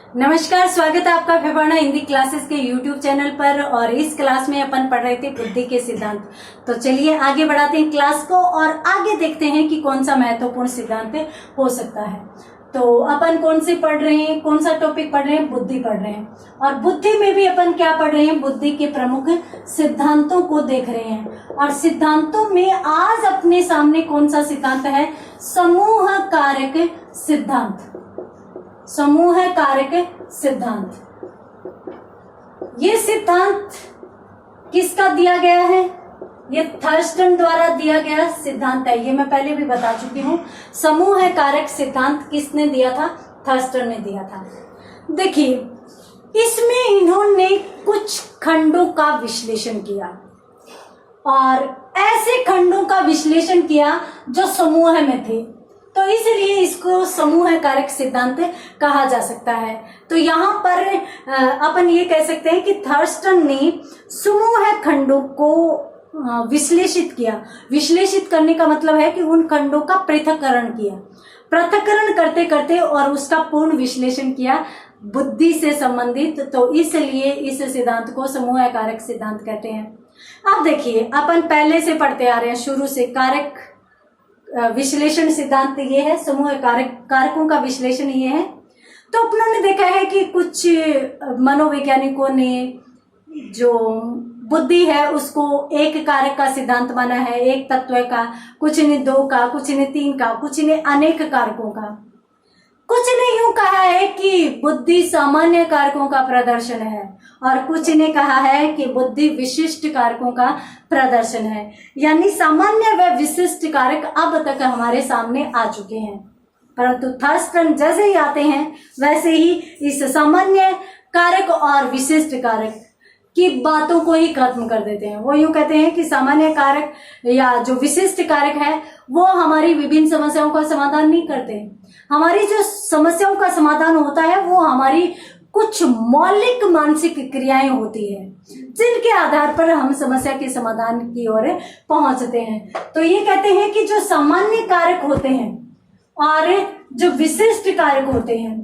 नमस्कार, स्वागत है आपका फेफाना हिंदी क्लासेस के YouTube चैनल पर। और इस क्लास में अपन पढ़ रहे थे बुद्धि के सिद्धांत। तो चलिए आगे बढ़ाते हैं क्लास को और आगे देखते हैं कि कौन सा महत्वपूर्ण सिद्धांत हो सकता है। तो अपन कौन से पढ़ रहे हैं, कौन सा टॉपिक पढ़ रहे हैं? बुद्धि पढ़ रहे हैं। और बुद्धि में भी अपन क्या पढ़ रहे हैं? बुद्धि के प्रमुख सिद्धांतों को देख रहे हैं। और सिद्धांतों में आज अपने सामने कौन सा सिद्धांत है? समूह कारक सिद्धांत। समूह कारक सिद्धांत। ये सिद्धांत किसका दिया गया है? ये थर्स्टन द्वारा दिया गया सिद्धांत है। ये मैं पहले भी बता चुकी हूँ। समूह कारक सिद्धांत किसने दिया था? थर्स्टन ने दिया था। देखिए, इसमें इन्होंने कुछ खंडों का विश्लेषण किया और ऐसे खंडों का विश्लेषण किया जो समूह में थे, तो इसलिए इसको समूह कारक सिद्धांत कहा जा सकता है। तो यहाँ पर अपन ये कह सकते हैं कि थर्स्टन ने समूह खंडों को विश्लेषित किया। विश्लेषित करने का मतलब है कि उन खंडों का पृथक्करण किया, पृथक्करण करते करते और उसका पूर्ण विश्लेषण किया बुद्धि से संबंधित। तो इसलिए इस सिद्धांत को समूह कारक सिद्धांत कहते हैं। अब देखिए, अपन पहले से पढ़ते आ रहे हैं, शुरू से। कारक विश्लेषण सिद्धांत ये है, समूह कारकों का विश्लेषण ये है। तो अपनों ने देखा है कि कुछ मनोवैज्ञानिकों ने जो बुद्धि है उसको एक कारक का सिद्धांत माना है, एक तत्व का। कुछ ने दो का, कुछ ने तीन का, कुछ ने अनेक कारकों का। कुछ ने यूं कहा है कि बुद्धि सामान्य कारकों का प्रदर्शन है और कुछ ने कहा है कि बुद्धि विशिष्ट कारकों का प्रदर्शन है। यानी सामान्य व विशिष्ट कारक अब तक हमारे सामने आ चुके हैं, परंतु थर्स्टन जैसे ही आते हैं वैसे ही इस सामान्य कारक और विशिष्ट कारक की बातों को ही खत्म कर देते हैं। वो यूं कहते हैं कि सामान्य कारक या जो विशिष्ट कारक है वो हमारी विभिन्न समस्याओं का समाधान नहीं करते। हमारी जो समस्याओं का समाधान होता है वो हमारी कुछ मौलिक मानसिक क्रियाएं होती है जिनके आधार पर हम समस्या के समाधान की ओर पहुंचते हैं। तो ये कहते हैं कि जो सामान्य कारक होते हैं और जो विशिष्ट कारक होते हैं,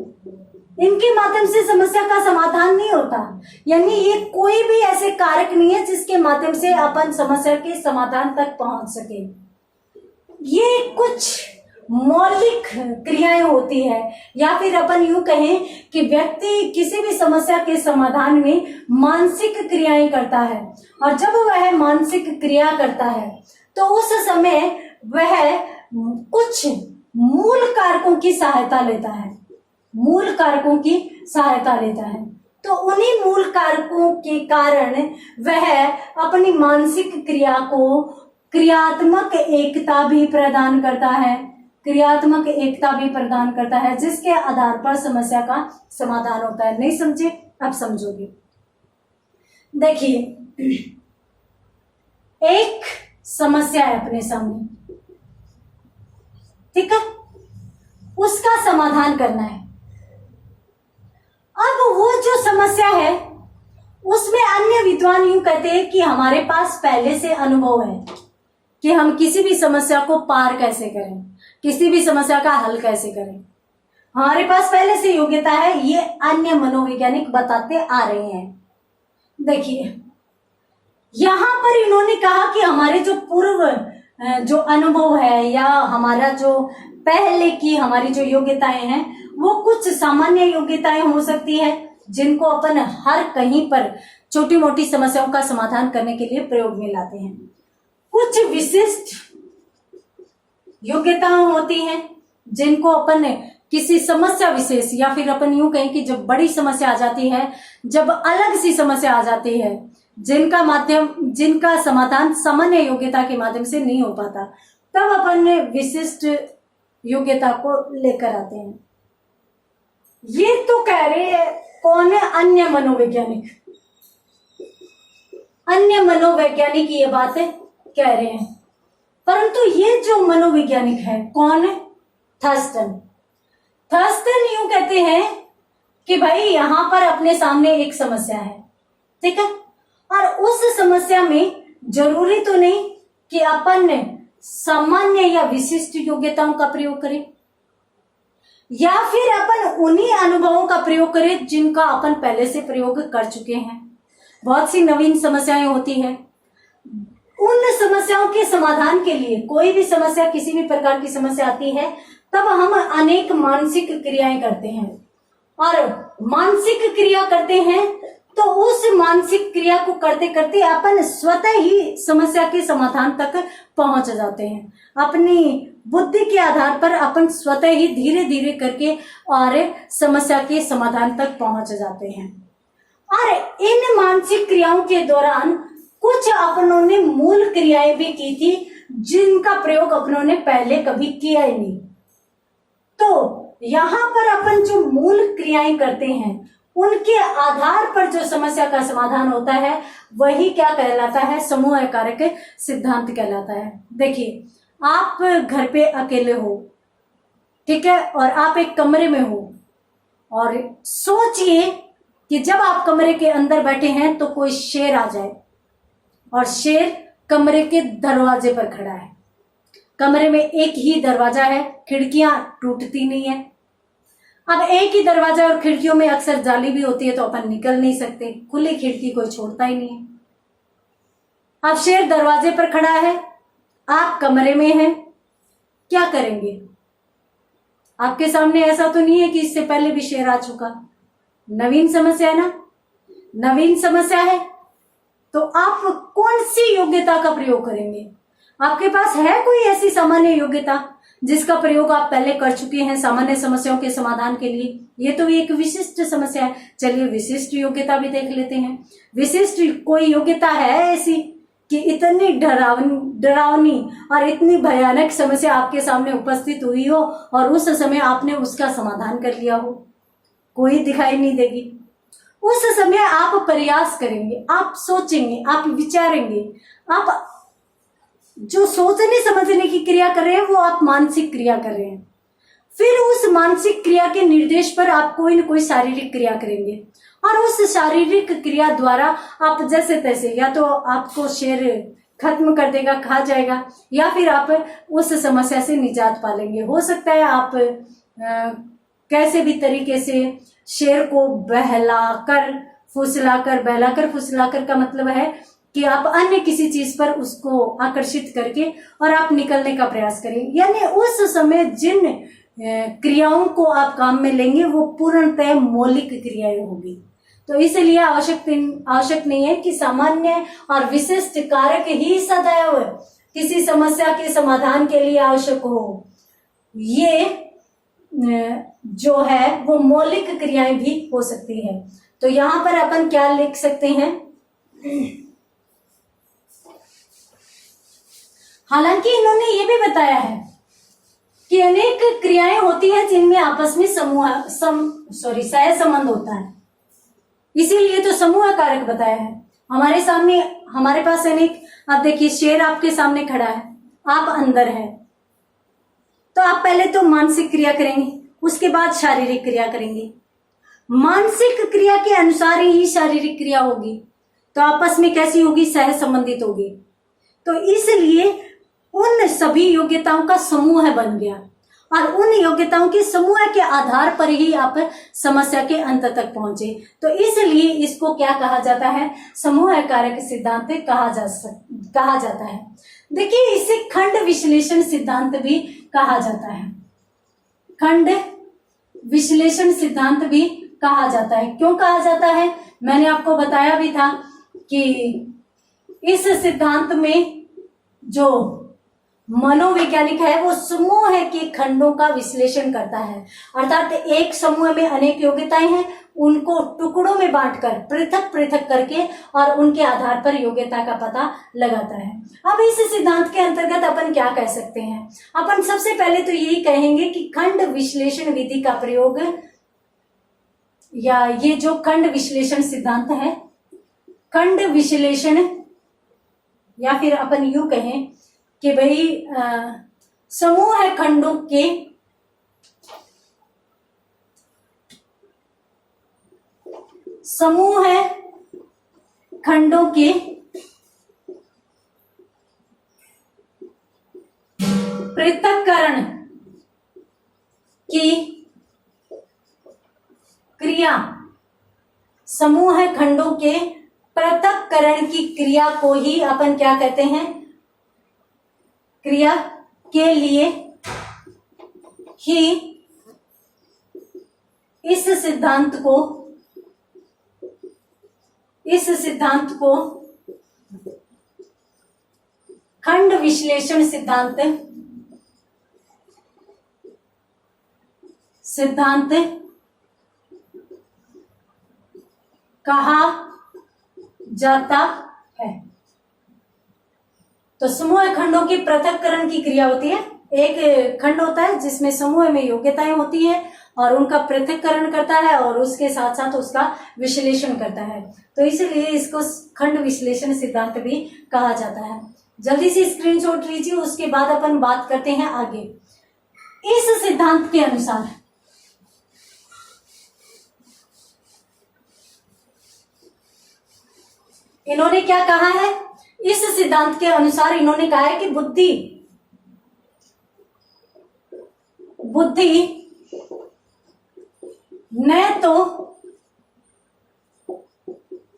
इनके माध्यम से समस्या का समाधान नहीं होता। यानी ये कोई भी ऐसे कारक नहीं है जिसके माध्यम से अपन समस्या के समाधान तक पहुंच सके। ये कुछ मौलिक क्रियाएं होती है, या फिर अपन यूं कहें कि व्यक्ति किसी भी समस्या के समाधान में मानसिक क्रियाएं करता है। और जब वह मानसिक क्रिया करता है तो उस समय वह कुछ मूल कारकों की सहायता लेता है। मूल कारकों की सहायता लेता है। तो उन्हीं मूल कारकों के कारण वह अपनी मानसिक क्रिया को क्रियात्मक एकता भी प्रदान करता है। क्रियात्मक एकता भी प्रदान करता है जिसके आधार पर समस्या का समाधान होता है। नहीं समझे? अब समझोगे। देखिए, एक समस्या है अपने सामने, ठीक है? उसका समाधान करना है। अब वो जो समस्या है उसमें अन्य विद्वान यूं कहते हैं कि हमारे पास पहले से अनुभव है कि हम किसी भी समस्या को पार कैसे करें, किसी भी समस्या का हल कैसे करें। हमारे पास पहले से योग्यता है, ये अन्य मनोवैज्ञानिक बताते आ रहे हैं। देखिए, यहां पर इन्होंने कहा कि हमारे जो पूर्व जो अनुभव है या हमारा जो पहले की हमारी जो योग्यताएं हैं वो कुछ सामान्य योग्यताएं हो सकती है जिनको अपन हर कहीं पर छोटी मोटी समस्याओं का समाधान करने के लिए प्रयोग में लाते हैं। कुछ विशिष्ट योग्यताएं होती हैं जिनको अपन किसी समस्या विशेष, या फिर अपन यूं कहें कि जब बड़ी समस्या आ जाती है, जब अलग सी समस्या आ जाती है, जिनका समाधान सामान्य योग्यता के माध्यम से नहीं हो पाता, तब अपन विशिष्ट योग्यता को लेकर आते हैं। ये तो कह रहे हैं कौन है? अन्य मनोवैज्ञानिक। अन्य मनोवैज्ञानिक ये बातें कह रहे हैं, परंतु ये जो मनोवैज्ञानिक है कौन है? थर्स्टन। थर्स्टन यूं कहते हैं कि भाई यहां पर अपने सामने एक समस्या है, ठीक है? और उस समस्या में जरूरी तो नहीं कि अपन सामान्य या विशिष्ट योग्यताओं का प्रयोग करें। या फिर अपन उन्हीं अनुभवों का प्रयोग करें जिनका अपन पहले से प्रयोग कर चुके हैं। बहुत सी नवीन समस्याएं होती हैं, उन समस्याओं के समाधान के लिए, कोई भी समस्या, किसी भी प्रकार की समस्या आती है, तब हम अनेक मानसिक क्रियाएं करते हैं, और मानसिक क्रिया करते हैं तो उस मानसिक क्रिया को करते करते अपन स्वतः ही समस्या के समाधान तक पहुंच जाते हैं। अपनी बुद्धि के आधार पर अपन स्वतः ही धीरे धीरे करके और समस्या के समाधान तक पहुंच जाते हैं। और इन मानसिक क्रियाओं के दौरान कुछ अपनों ने मूल क्रियाएं भी की थी जिनका प्रयोग अपनों ने पहले कभी किया ही नहीं। तो यहाँ पर अपन जो मूल क्रियाएं करते हैं उनके आधार पर जो समस्या का समाधान होता है वही क्या कहलाता है, समूह कारक सिद्धांत कहलाता है। देखिए, आप घर पे अकेले हो, ठीक है, और आप एक कमरे में हो, और सोचिए कि जब आप कमरे के अंदर बैठे हैं तो कोई शेर आ जाए, और शेर कमरे के दरवाजे पर खड़ा है। कमरे में एक ही दरवाजा है, खिड़कियां टूटती नहीं है। अब एक ही दरवाजा और खिड़कियों में अक्सर जाली भी होती है तो अपन निकल नहीं सकते, खुली खिड़की कोई छोड़ता ही नहीं है। अब शेर दरवाजे पर खड़ा है, आप कमरे में हैं, क्या करेंगे? आपके सामने ऐसा तो नहीं है कि इससे पहले भी शेर आ चुका, नवीन समस्या है ना, नवीन समस्या है, तो आप कौन सी योग्यता का प्रयोग करेंगे? आपके पास है कोई ऐसी सामान्य योग्यता जिसका प्रयोग आप पहले कर चुके हैं सामान्य समस्याओं के समाधान के लिए? ये तो एक विशिष्ट समस्या है। चलिए विशिष्ट योग्यता भी देख लेते हैं। विशिष्ट कोई योग्यता है ऐसी कि इतनी डरावनी और इतनी भयानक समस्या आपके सामने उपस्थित हुई हो और उस समय आपने उसका समाधान कर लिया हो? कोई दिखाई नहीं देगी। उस समय आप प्रयास करेंगे, आप सोचेंगे, आप विचारेंगे, आप जो सोचने समझने की क्रिया कर रहे हैं वो आप मानसिक क्रिया कर रहे हैं। फिर उस मानसिक क्रिया के निर्देश पर आप कोई न कोई शारीरिक क्रिया करेंगे, और उस शारीरिक क्रिया द्वारा आप जैसे तैसे, या तो आपको शेर खत्म कर देगा, खा जाएगा, या फिर आप उस समस्या से निजात पा लेंगे। हो सकता है आप कैसे भी तरीके से शेर को बहलाकर फुसलाकर का मतलब है कि आप अन्य किसी चीज पर उसको आकर्षित करके और आप निकलने का प्रयास करें। यानी उस समय जिन क्रियाओं को आप काम में लेंगे वो पूर्णतः मौलिक क्रियाएं होगी। तो इसलिए आवश्यक नहीं है कि सामान्य और विशिष्ट कारक ही सदैव किसी समस्या के समाधान के लिए आवश्यक हो। ये जो है वो मौलिक क्रियाएं भी हो सकती है। तो यहाँ पर अपन क्या लिख सकते हैं? हालांकि इन्होंने ये भी बताया है कि अनेक क्रियाएं होती हैं जिनमें आपस में सहसंबंध होता है, इसीलिए तो समूह कारक बताया है। हमारे पास अनेक, आप देखिए शेर आपके सामने खड़ा है, आप अंदर हैं, तो आप पहले तो मानसिक क्रिया करेंगे, उसके बाद शारीरिक क्रिया करेंगे। मानसिक क्रिया के अनुसार ही शारीरिक क्रिया होगी, तो आपस में कैसी होगी? सहसंबंधित होगी। तो इसलिए उन सभी योग्यताओं का समूह बन गया, और उन योग्यताओं के समूह के आधार पर ही आप समस्या के अंत तक पहुंचे। तो इसलिए इसको क्या कहा जाता है? समूह कारक सिद्धांत कहा जाता है। देखिए, इसे खंड विश्लेषण सिद्धांत भी कहा जाता है। खंड विश्लेषण सिद्धांत भी कहा जाता है। क्यों कहा जाता है? मैंने आपको बताया भी था कि इस सिद्धांत में जो मनोवैज्ञानिक है वो समूह के खंडों का विश्लेषण करता है, अर्थात एक समूह में अनेक योग्यताएं हैं, उनको टुकड़ों में बांटकर पृथक पृथक करके और उनके आधार पर योग्यता का पता लगाता है। अब इस सिद्धांत के अंतर्गत अपन क्या कह सकते हैं? अपन सबसे पहले तो यही कहेंगे कि खंड विश्लेषण विधि का प्रयोग, या ये जो खंड विश्लेषण सिद्धांत है, खंड विश्लेषण, या फिर अपन यूं कहें कि भाई समूह खंडों के पृथक्करण की क्रिया समूह खंडों के पृथक्करण की क्रिया को ही अपन क्या कहते हैं, क्रिया के लिए ही इस सिद्धांत को खंड विश्लेषण सिद्धांत कहा जाता है। तो समूह खंडों की पृथक्करण की क्रिया होती है। एक खंड होता है जिसमें समूह में योग्यताएं होती है और उनका पृथक्करण करता है और उसके साथ साथ उसका विश्लेषण करता है, तो इसलिए इसको खंड विश्लेषण सिद्धांत भी कहा जाता है। जल्दी से स्क्रीनशॉट लीजिए, उसके बाद अपन बात करते हैं आगे। इस सिद्धांत के अनुसार इन्होंने क्या कहा है, इस सिद्धांत के अनुसार इन्होंने कहा है कि बुद्धि न तो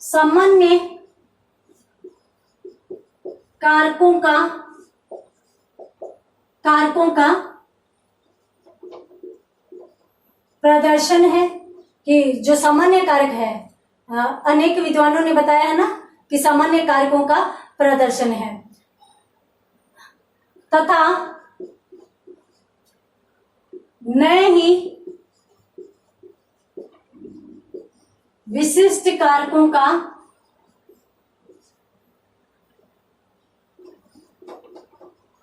सामान्य कारकों का प्रदर्शन है, कि जो सामान्य कारक है, अनेक विद्वानों ने बताया है ना कि सामान्य कारकों का प्रदर्शन है, तथा न ही विशिष्ट कारकों का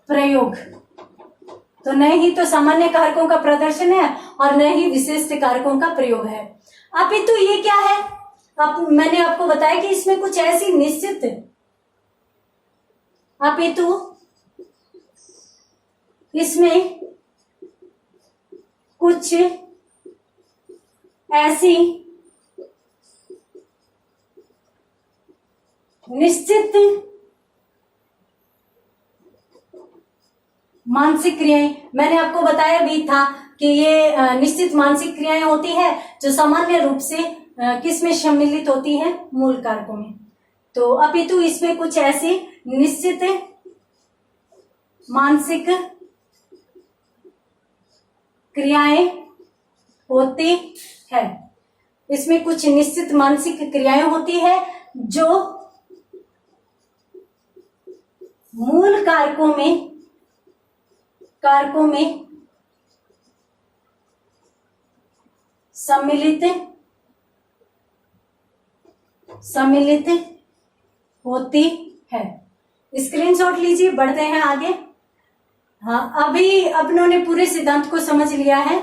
प्रयोग। तो न ही तो सामान्य कारकों का प्रदर्शन है और न ही विशिष्ट कारकों का प्रयोग है। अपितु ये क्या है, अब मैंने आपको बताया कि इसमें कुछ ऐसी निश्चित, अपितु इसमें कुछ ऐसी निश्चित मानसिक क्रियाएं, मैंने आपको बताया भी था कि ये निश्चित मानसिक क्रियाएं होती है जो सामान्य रूप से किस में सम्मिलित होती है, मूल कारकों में। तो अपितु इसमें कुछ ऐसी निश्चित मानसिक क्रियाएं होती है, इसमें कुछ निश्चित मानसिक क्रियाएं होती है जो मूल कारकों में सम्मिलित होती है। स्क्रीनशॉट लीजिए, बढ़ते हैं आगे। हाँ, अभी अपनों ने पूरे सिद्धांत को समझ लिया है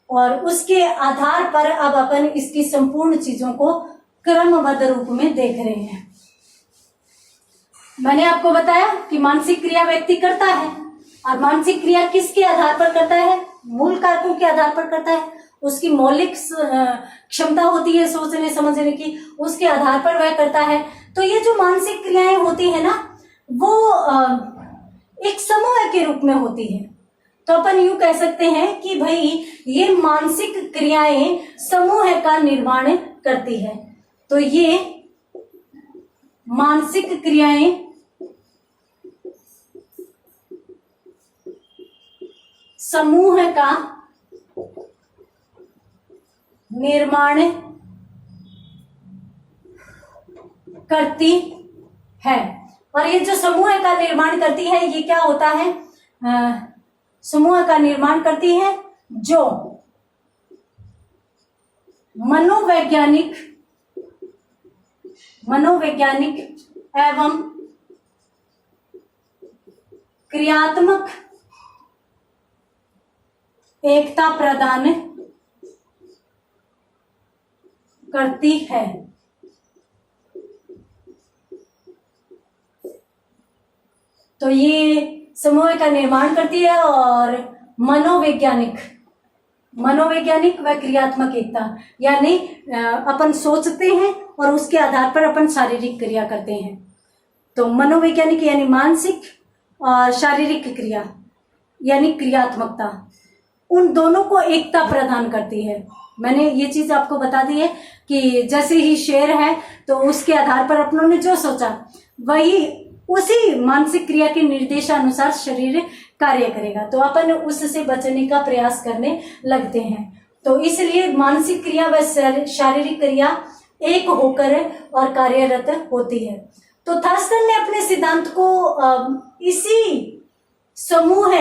और उसके आधार पर अब अपन इसकी संपूर्ण चीजों को क्रमबद्ध रूप में देख रहे हैं। मैंने आपको बताया कि मानसिक क्रिया व्यक्ति करता है और मानसिक क्रिया किसके आधार पर करता है, मूल कारकों के आधार पर करता है। उसकी मौलिक क्षमता होती है सोचने समझने की, उसके आधार पर वह करता है। तो ये जो मानसिक क्रियाएं होती है ना, वो एक समूह के रूप में होती है। तो अपन यूं कह सकते हैं कि भाई ये मानसिक क्रियाएं समूह का निर्माण करती है। तो ये मानसिक क्रियाएं समूह का निर्माण करती है। और ये जो समूह का निर्माण करती है, ये क्या होता है, समूह का निर्माण करती है जो मनोवैज्ञानिक एवं क्रियात्मक एकता प्रदान करती है। तो ये समूह का निर्माण करती है और मनोवैज्ञानिक व क्रियात्मक एकता, यानी अपन सोचते हैं और उसके आधार पर अपन शारीरिक क्रिया करते हैं। तो मनोवैज्ञानिक यानी मानसिक और शारीरिक क्रिया यानी क्रियात्मकता, उन दोनों को एकता प्रदान करती है। मैंने ये चीज आपको बता दी है कि जैसे ही शेर है तो उसके आधार पर अपनों ने जो सोचा वही उसी मानसिक क्रिया के निर्देशानुसार शरीर कार्य करेगा, तो अपन उससे बचने का प्रयास करने लगते हैं। तो इसलिए मानसिक क्रिया व शारीरिक क्रिया एक होकर और कार्यरत होती है। तो थर्स्टन ने अपने सिद्धांत को इसी समूह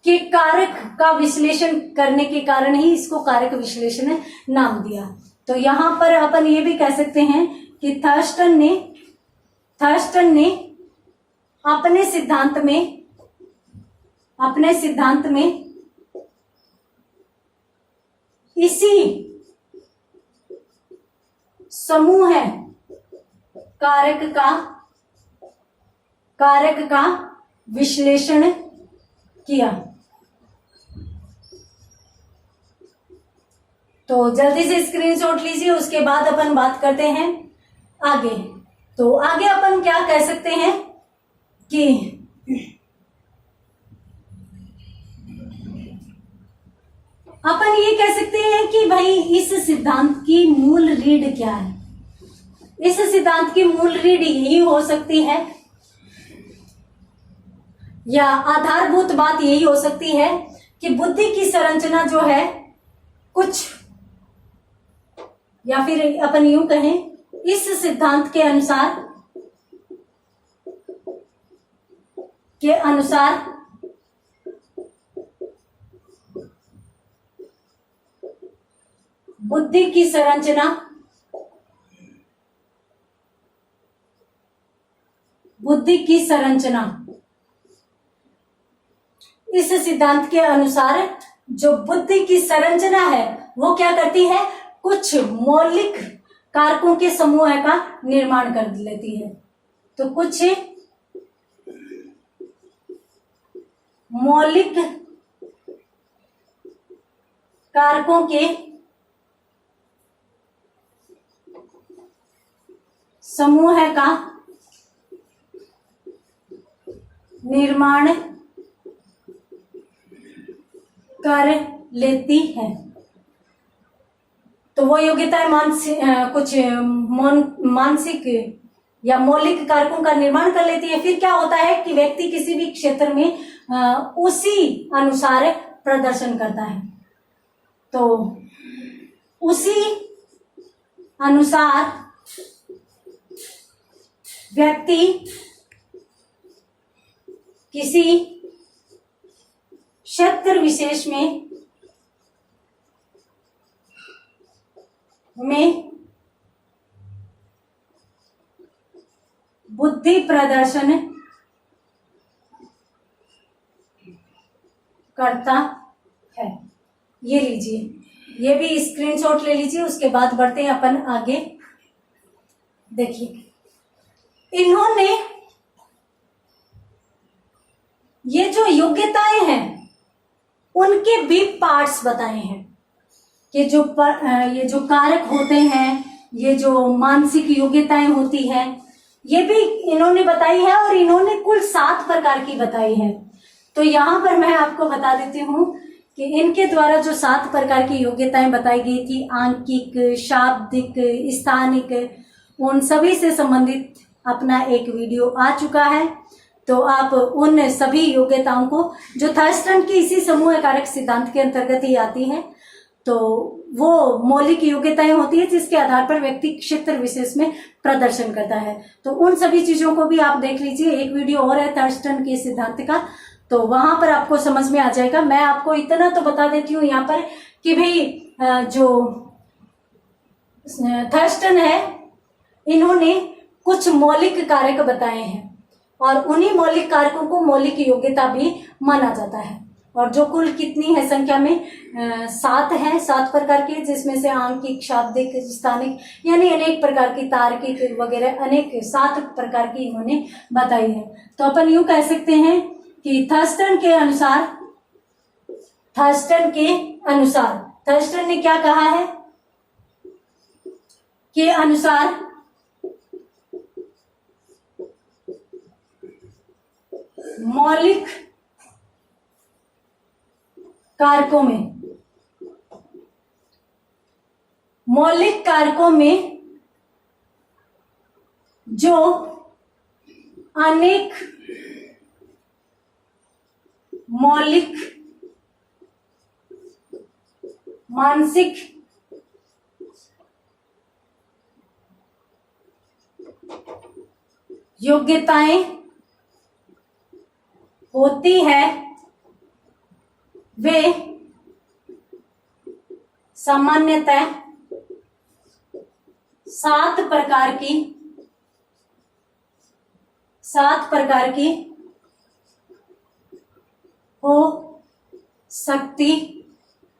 के कारक का विश्लेषण करने के कारण ही इसको कारक विश्लेषण नाम दिया। तो यहां पर अपन ये भी कह सकते हैं कि थर्स्टन ने अपने सिद्धांत में इसी समूह कारक का विश्लेषण किया। तो जल्दी से स्क्रीनशॉट लीजिए, उसके बाद अपन बात करते हैं आगे। तो आगे अपन क्या कह सकते हैं कि अपन ये कह सकते हैं कि भाई इस सिद्धांत की मूल रीढ़ क्या है। इस सिद्धांत की मूल रीढ़ यही हो सकती है या आधारभूत बात यही हो सकती है कि बुद्धि की संरचना जो है कुछ, या फिर अपन यूं कहें इस सिद्धांत के अनुसार बुद्धि की संरचना इस सिद्धांत के अनुसार जो बुद्धि की संरचना है वो क्या करती है, कुछ मौलिक कारकों के समूह का निर्माण कर लेती है। तो कुछ मौलिक कारकों के समूह का निर्माण कर लेती है। तो वो योग्यताएं कुछ मानसिक या मौलिक कारकों का निर्माण कर लेती है। फिर क्या होता है कि व्यक्ति किसी भी क्षेत्र में उसी अनुसार प्रदर्शन करता है। तो उसी अनुसार व्यक्ति किसी क्षेत्र विशेष में बुद्धि प्रदर्शन करता है। ये लीजिए, ये भी स्क्रीनशॉट ले लीजिए, उसके बाद बढ़ते हैं अपन आगे। देखिए, इन्होंने ये जो योग्यताएं हैं उनके भी पार्ट्स बताए हैं कि ये जो कारक होते हैं, ये जो मानसिक योग्यताएं होती है, ये भी इन्होंने बताई है और इन्होंने कुल 7 प्रकार की बताई है। तो यहाँ पर मैं आपको बता देती हूँ कि इनके द्वारा जो 7 प्रकार की योग्यताएं बताई गई थी, आंकिक, शाब्दिक, स्थानिक, उन सभी से संबंधित अपना एक वीडियो आ चुका है। तो आप उन सभी योग्यताओं को, जो थर्स्टन की इसी समूह कारक सिद्धांत के अंतर्गत ही आती है, तो वो मौलिक योग्यताएं होती है जिसके आधार पर व्यक्ति क्षेत्र विशेष में प्रदर्शन करता है। तो उन सभी चीजों को भी आप देख लीजिए। एक वीडियो और है थर्स्टन के सिद्धांत का, तो वहां पर आपको समझ में आ जाएगा। मैं आपको इतना तो बता देती हूँ यहाँ पर कि भाई जो थर्स्टन है, इन्होंने कुछ मौलिक कारक बताए हैं और उन्हीं मौलिक कारकों को मौलिक योग्यता भी माना जाता है। और जो कुल कितनी है संख्या में 7 है, 7 प्रकार के, जिसमें से आंकिक, शाब्दिक, स्थानिक, यानी अनेक प्रकार की, तार्किक वगैरह अनेक 7 प्रकार की इन्होंने बताई है। तो अपन यूं कह सकते हैं कि थर्स्टन ने क्या कहा है के अनुसार मौलिक कारकों में मौलिक कारकों में जो अनेक मौलिक मानसिक योग्यताएं होती है वे सामान्यतः 7 प्रकार की हो सकती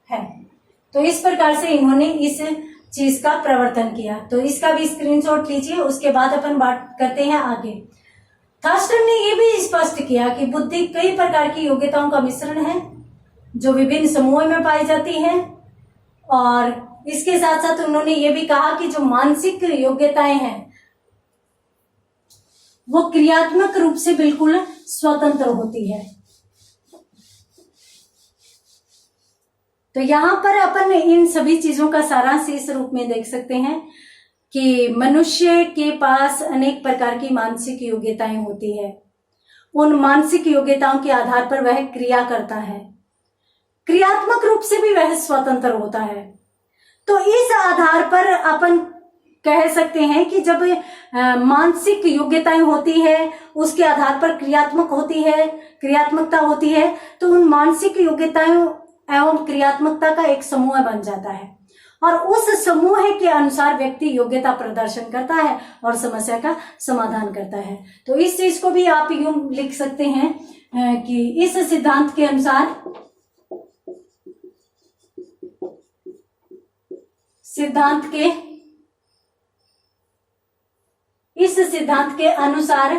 है। तो इस प्रकार से इन्होंने इस चीज का प्रवर्तन किया। तो इसका भी स्क्रीनशॉट लीजिए, उसके बाद अपन बात करते हैं आगे। थर्स्टन ने यह भी स्पष्ट किया कि बुद्धि कई प्रकार की योग्यताओं का मिश्रण है जो विभिन्न समूहों में पाई जाती है, और इसके साथ साथ उन्होंने ये भी कहा कि जो मानसिक योग्यताएं हैं वो क्रियात्मक रूप से बिल्कुल स्वतंत्र होती है। तो यहां पर अपन इन सभी चीजों का सारांश इस रूप में देख सकते हैं कि मनुष्य के पास अनेक प्रकार की मानसिक योग्यताएं होती है। उन मानसिक योग्यताओं के आधार पर वह क्रिया करता है, क्रियात्मक रूप से भी वह स्वतंत्र होता है। तो इस आधार पर अपन कह सकते हैं कि जब मानसिक योग्यताएं होती है उसके आधार पर क्रियात्मकता होती है, तो उन मानसिक योग्यताओं एवं क्रियात्मकता का एक समूह बन जाता है, और उस समूह के अनुसार व्यक्ति योग्यता प्रदर्शन करता है और समस्या का समाधान करता है। तो इस चीज को भी आप यूं लिख सकते हैं कि इस सिद्धांत के अनुसार इस सिद्धांत के अनुसार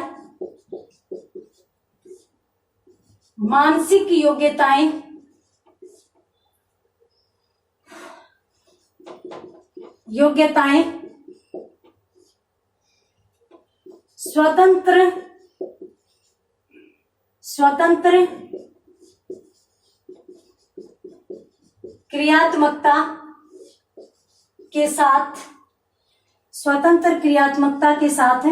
मानसिक योग्यताएं स्वतंत्र क्रियात्मकता के साथ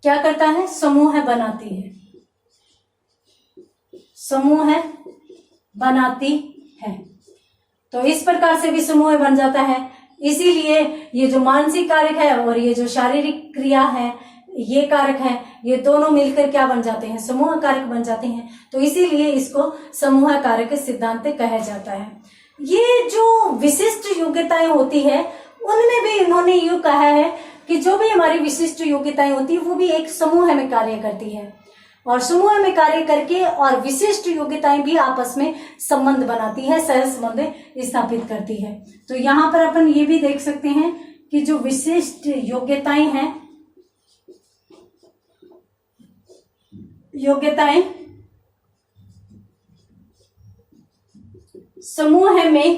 क्या करता है, समूह बनाती है। तो इस प्रकार से भी समूह बन जाता है। इसीलिए ये जो मानसिक कारक है और ये जो शारीरिक क्रिया है, ये कारक है, ये दोनों मिलकर क्या बन जाते हैं, समूह कारक बन जाते हैं। तो इसीलिए इसको समूह कारक सिद्धांत कहा जाता है। ये जो विशिष्ट योग्यताएं होती है उनमें भी इन्होंने यूं कहा है कि जो भी हमारी विशिष्ट योग्यताएं होती है वो भी एक समूह में कार्य करती है, और समूह में कार्य करके और विशिष्ट योग्यताएं भी आपस में संबंध बनाती है, सह संबंध स्थापित करती है। तो यहाँ पर अपन ये भी देख सकते हैं कि जो विशिष्ट योग्यताएं हैं, समूह में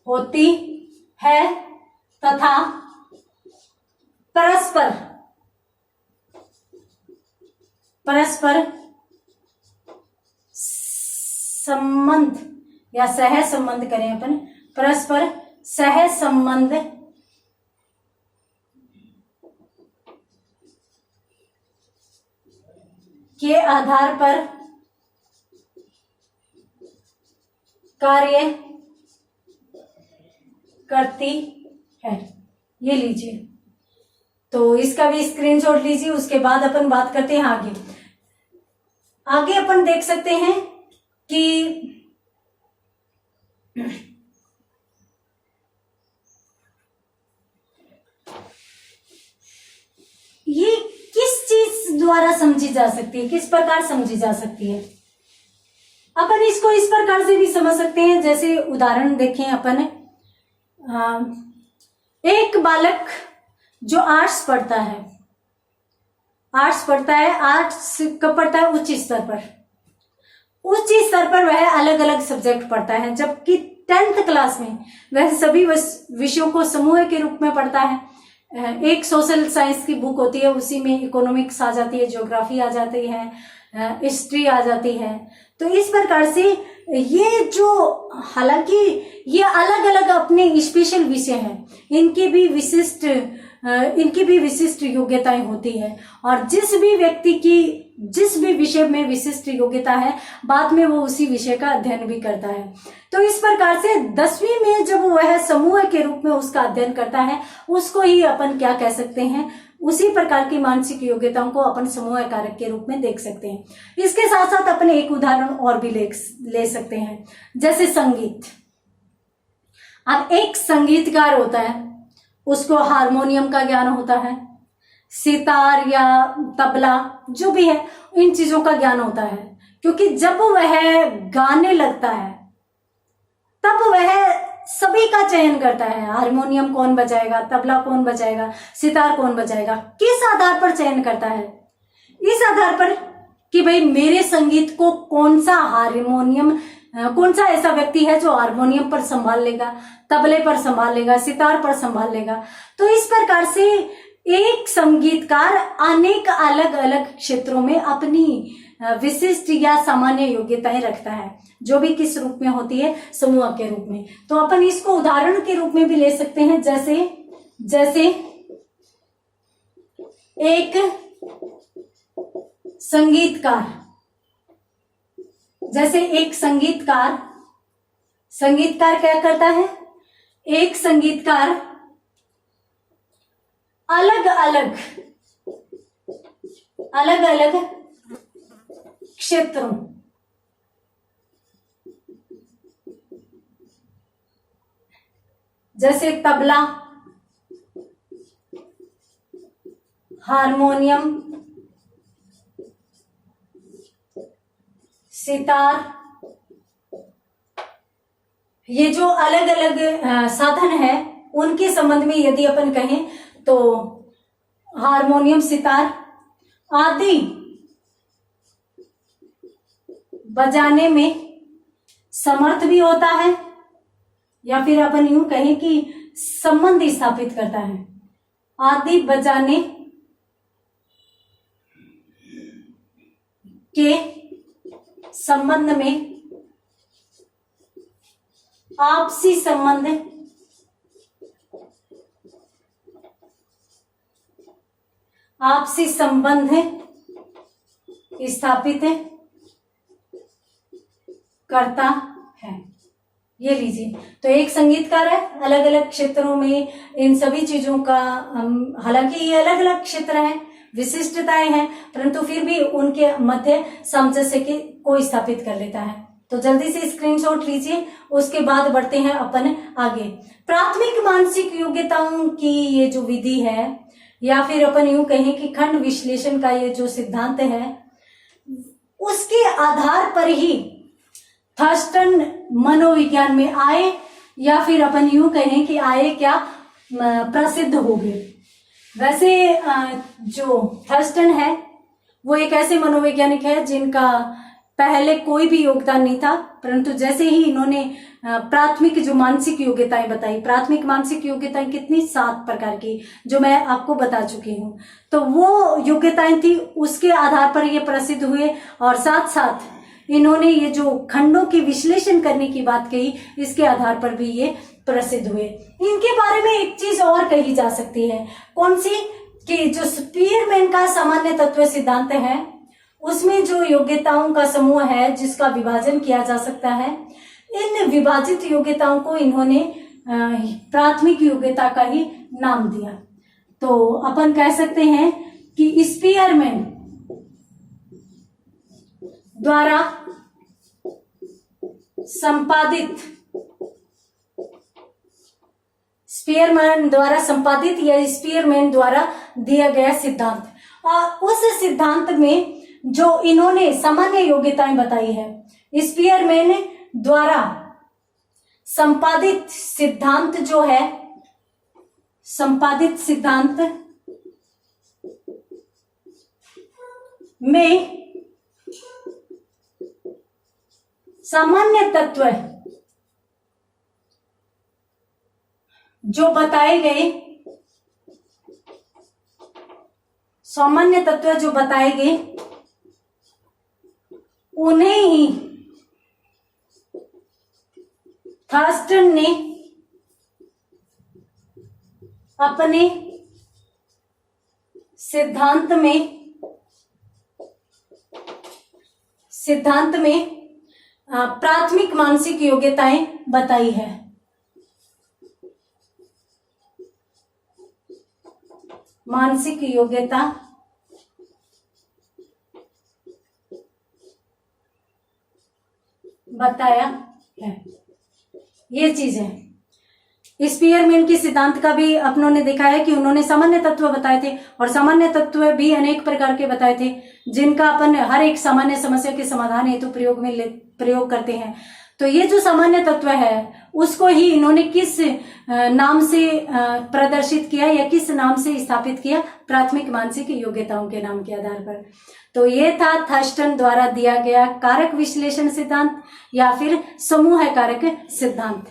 होती है तथा परस्पर संबंध या सह संबंध करें अपन, परस्पर सह संबंध के आधार पर कार्य करती है। ये लीजिए, तो इसका भी स्क्रीनशॉट लीजिए, उसके बाद अपन बात करते हैं आगे अपन देख सकते हैं कि ये किस चीज द्वारा समझी जा सकती है, किस प्रकार समझी जा सकती है। अपन इसको इस प्रकार से भी समझ सकते हैं, जैसे उदाहरण देखें अपन, एक बालक जो आर्ट्स पढ़ता है, आर्ट्स कब पढ़ता है, उच्च स्तर पर वह अलग अलग सब्जेक्ट पढ़ता है, जबकि 10th क्लास में वह सभी विषयों को समूह के रूप में पढ़ता है। एक सोशल साइंस की बुक होती है, उसी में इकोनॉमिक्स आ जाती है, ज्योग्राफी आ जाती है, हिस्ट्री आ जाती है। तो इस प्रकार से ये जो, हालांकि ये अलग अलग अपने स्पेशल विषय हैं, इनकी भी विशिष्ट योग्यताएं होती है। और जिस भी व्यक्ति की जिस भी विषय में विशिष्ट योग्यता है, बाद में वो उसी विषय का अध्ययन भी करता है। तो इस प्रकार से 10वीं में जब वह समूह के रूप में उसका अध्ययन करता है, उसको ही अपन क्या कह सकते हैं, उसी प्रकार की मानसिक योग्यताओं को अपन समूह कारक के रूप में देख सकते हैं। इसके साथ साथ अपन एक उदाहरण और भी ले सकते हैं, जैसे संगीत। अब एक संगीतकार होता है, उसको हारमोनियम का ज्ञान होता है, सितार या तबला जो भी है, इन चीजों का ज्ञान होता है, क्योंकि जब वह गाने लगता है तब वह सभी का चयन करता है। हारमोनियम कौन बजाएगा, तबला कौन बजाएगा, सितार कौन बजाएगा, किस आधार पर चयन करता है? इस आधार पर कि भाई मेरे संगीत को कौन सा ऐसा व्यक्ति है जो हारमोनियम पर संभाल लेगा, तबले पर संभाल लेगा, सितार पर संभाल लेगा। तो इस प्रकार से एक संगीतकार अनेक अलग अलग क्षेत्रों में अपनी विशिष्ट या सामान्य योग्यताएं रखता है, जो भी किस रूप में होती है, समूह के रूप में। तो अपन इसको उदाहरण के रूप में भी ले सकते हैं, जैसे एक संगीतकार क्या करता है? एक संगीतकार अलग अलग क्षेत्रों, जैसे तबला, हारमोनियम, सितार, ये जो अलग अलग साधन है, उनके संबंध में यदि अपन कहें तो हारमोनियम, सितार आदि बजाने में समर्थ भी होता है, या फिर अपन यूं कहें कि संबंध स्थापित करता है। आदि बजाने के संबंध में आपसी संबंध स्थापित करता है। ये लीजिए, तो एक संगीतकार है, अलग अलग क्षेत्रों में इन सभी चीजों का, हालांकि ये अलग अलग क्षेत्र हैं, विशिष्टताएं हैं, परंतु फिर भी उनके मध्य सामंजस्य को स्थापित कर लेता है। तो जल्दी से स्क्रीनशॉट लीजिए, उसके बाद बढ़ते हैं अपन आगे। प्राथमिक मानसिक योग्यताओं की ये जो विधि है, या फिर अपन यूं कहें कि खंड विश्लेषण का ये जो सिद्धांत है, उसके आधार पर ही थर्स्टन मनोविज्ञान में आए, या फिर अपन यूं कहें कि आए क्या, प्रसिद्ध हो गए। वैसे जो थर्स्टन है वो एक ऐसे मनोवैज्ञानिक है जिनका पहले कोई भी योगदान नहीं था, परंतु जैसे ही इन्होंने प्राथमिक जो मानसिक योग्यताएं बताई, प्राथमिक मानसिक योग्यताएं कितनी, 7 प्रकार की, जो मैं आपको बता चुकी हूँ, तो वो योग्यताएं थी, उसके आधार पर ये प्रसिद्ध हुए। और साथ साथ इन्होंने ये जो खंडों के विश्लेषण करने की बात कही, इसके आधार पर भी ये प्रसिद्ध हुए। इनके बारे में एक चीज और कही जा सकती है, कौन सी, कि जो स्पीयरमैन का सामान्य तत्व सिद्धांत है, उसमें जो योग्यताओं का समूह है जिसका विभाजन किया जा सकता है, इन विभाजित योग्यताओं को इन्होंने प्राथमिक योग्यता का ही नाम दिया। तो अपन कह सकते हैं कि स्पीयरमैन द्वारा संपादित या स्पीयरमैन द्वारा दिया गया सिद्धांत, और उस सिद्धांत में जो इन्होंने सामान्य योग्यताएं बताई है, स्पीयरमैन द्वारा संपादित सिद्धांत जो है, संपादित सिद्धांत में सामान्य तत्व जो बताए गए, सामान्य तत्व जो बताए गए, उन्हें ही थर्स्टन ने अपने सिद्धांत में प्राथमिक मानसिक योग्यताएं बताई है। मानसिक योग्यता बताया है, ये चीज है। स्पीयरमैन की सिद्धांत का भी अपनों ने देखा है कि उन्होंने सामान्य तत्व बताए थे, और सामान्य तत्व भी अनेक प्रकार के बताए थे जिनका अपन हर एक सामान्य समस्या के समाधान हेतु प्रयोग करते हैं। तो ये जो सामान्य तत्व है उसको ही इन्होंने किस नाम से प्रदर्शित किया या किस नाम से स्थापित किया? प्राथमिक मानसिक योग्यताओं के नाम के आधार पर। तो ये था थर्स्टन द्वारा दिया गया कारक विश्लेषण सिद्धांत या फिर समूह कारक सिद्धांत,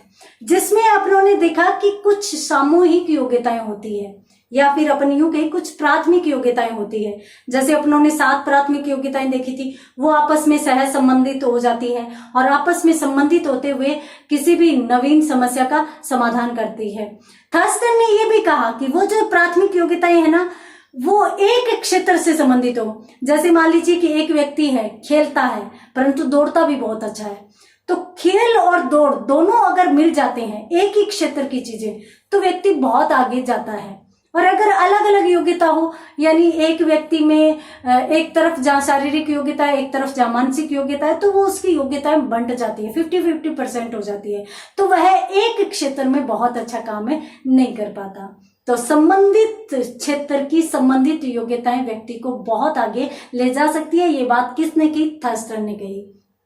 जिसमें अपनों ने देखा कि कुछ सामूहिक योग्यताएं होती है या फिर अपन यूं कहीं कुछ प्राथमिक योग्यताएं होती है। जैसे अपनों ने 7 प्राथमिक योग्यताएं देखी थी, वो आपस में सह संबंधित हो जाती है और आपस में संबंधित होते हुए किसी भी नवीन समस्या का समाधान करती है। थर्स्टन ने ये भी कहा कि वो जो प्राथमिक योग्यताएं है ना, वो एक क्षेत्र से संबंधित हो। जैसे मान लीजिए कि एक व्यक्ति है, खेलता है परंतु दौड़ता भी बहुत अच्छा है, तो खेल और दौड़ दोनों अगर मिल जाते हैं, एक ही क्षेत्र की चीजें, तो व्यक्ति बहुत आगे जाता है। और अगर अलग अलग योग्यता हो, यानी एक व्यक्ति में एक तरफ जहाँ शारीरिक योग्यता है, एक तरफ जहाँ मानसिक योग्यता है, तो वो उसकी योग्यताएं बंट जाती है, 50-50% हो जाती है, तो वह एक क्षेत्र में बहुत अच्छा काम नहीं कर पाता। तो संबंधित क्षेत्र की संबंधित योग्यताएं व्यक्ति को बहुत आगे ले जा सकती है। ये बात किसने की? थर्स्टन ने कही।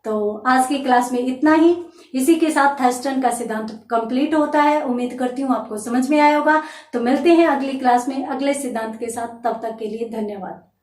तो आज की क्लास में इतना ही। इसी के साथ थर्स्टन का सिद्धांत कंप्लीट होता है। उम्मीद करती हूँ आपको समझ में आया होगा। तो मिलते हैं अगली क्लास में अगले सिद्धांत के साथ। तब तक के लिए धन्यवाद।